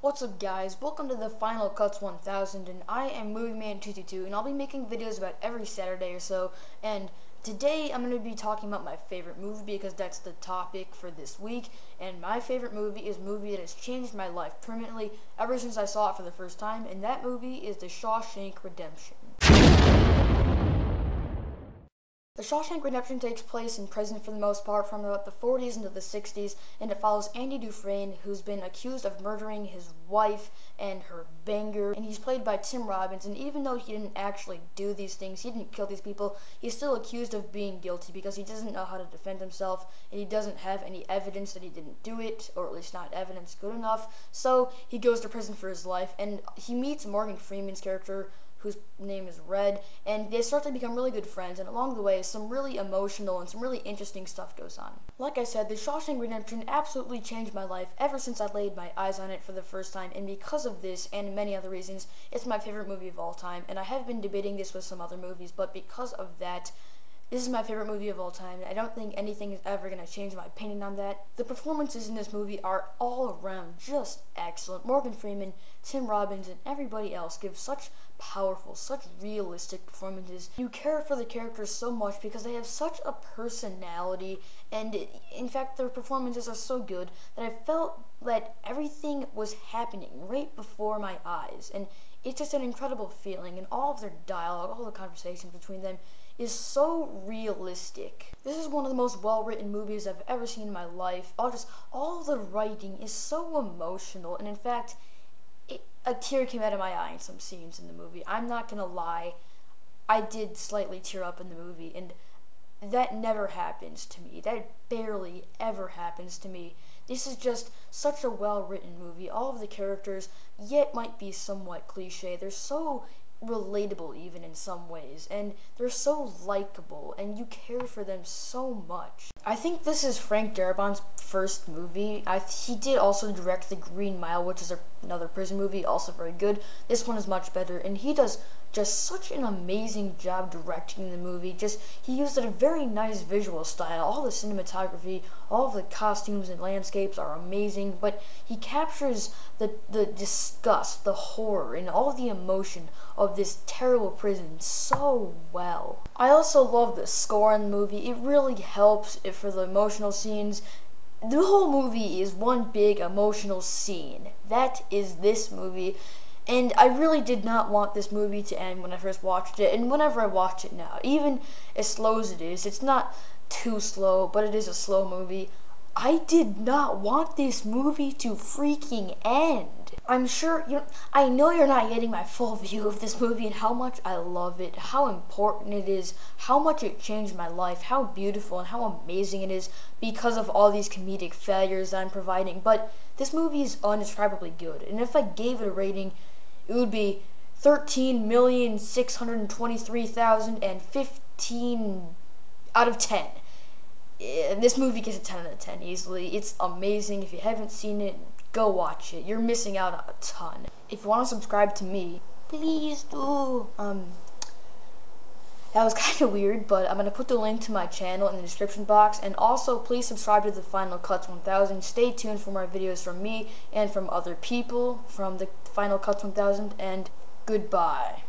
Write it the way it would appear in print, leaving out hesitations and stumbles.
What's up guys, welcome to the Final Cuts 1000 and I am Movie Man 222 and I'll be making videos about every Saturday or so, and today I'm going to be talking about my favorite movie because that's the topic for this week. And my favorite movie is a movie that has changed my life permanently ever since I saw it for the first time, and that movie is The Shawshank Redemption. The Shawshank Redemption takes place in prison for the most part from about the 40s into the 60s, and it follows Andy Dufresne, who's been accused of murdering his wife and her banger, and he's played by Tim Robbins. And even though he didn't actually do these things, he didn't kill these people, he's still accused of being guilty because he doesn't know how to defend himself, and he doesn't have any evidence that he didn't do it, or at least not evidence good enough, so he goes to prison for his life, and he meets Morgan Freeman's character, whose name is Red, and they start to become really good friends, and along the way some really emotional and some really interesting stuff goes on. Like I said, The Shawshank Redemption absolutely changed my life ever since I laid my eyes on it for the first time, and because of this and many other reasons, it's my favorite movie of all time. And I have been debating this with some other movies, but because of that, this is my favorite movie of all time. I don't think anything is ever going to change my opinion on that. The performances in this movie are all around just excellent. Morgan Freeman, Tim Robbins, and everybody else give such powerful, such realistic performances. You care for the characters so much because they have such a personality, and in fact their performances are so good that I felt that everything was happening right before my eyes, and it's just an incredible feeling. And all of their dialogue, all the conversations between them is so realistic. This is one of the most well-written movies I've ever seen in my life. All the writing is so emotional, and in fact, a tear came out of my eye in some scenes in the movie. I'm not gonna lie, I did slightly tear up in the movie, and that never happens to me. That barely ever happens to me. This is just such a well-written movie. All of the characters, yet might be somewhat cliche, they're so relatable even in some ways, and they're so likable, and you care for them so much. I think this is Frank Darabont's first movie. He did also direct The Green Mile, which is another prison movie, also very good. This one is much better, and he does just such an amazing job directing the movie. He used a very nice visual style. All the cinematography, all of the costumes and landscapes are amazing, but he captures the disgust, the horror, and all the emotion of this terrible prison so well. I also love the score in the movie. It really helps for the emotional scenes. The whole movie is one big emotional scene. That is this movie. And I really did not want this movie to end when I first watched it, and whenever I watch it now, even as slow as it is, it's not too slow, but it is a slow movie. I did not want this movie to freaking end. I'm sure, I know you're not getting my full view of this movie and how much I love it, how important it is, how much it changed my life, how beautiful and how amazing it is because of all these comedic failures that I'm providing. But this movie is undescribably good, and if I gave it a rating, it would be 13,623,015 out of 10. This movie gets a 10 out of 10 easily. It's amazing. If you haven't seen it, go watch it. You're missing out on a ton. If you want to subscribe to me, please do. That was kind of weird, but I'm going to put the link to my channel in the description box. And also, please subscribe to the Final Cuts 1000. Stay tuned for more videos from me and from other people from the Final Cuts 1000. And goodbye.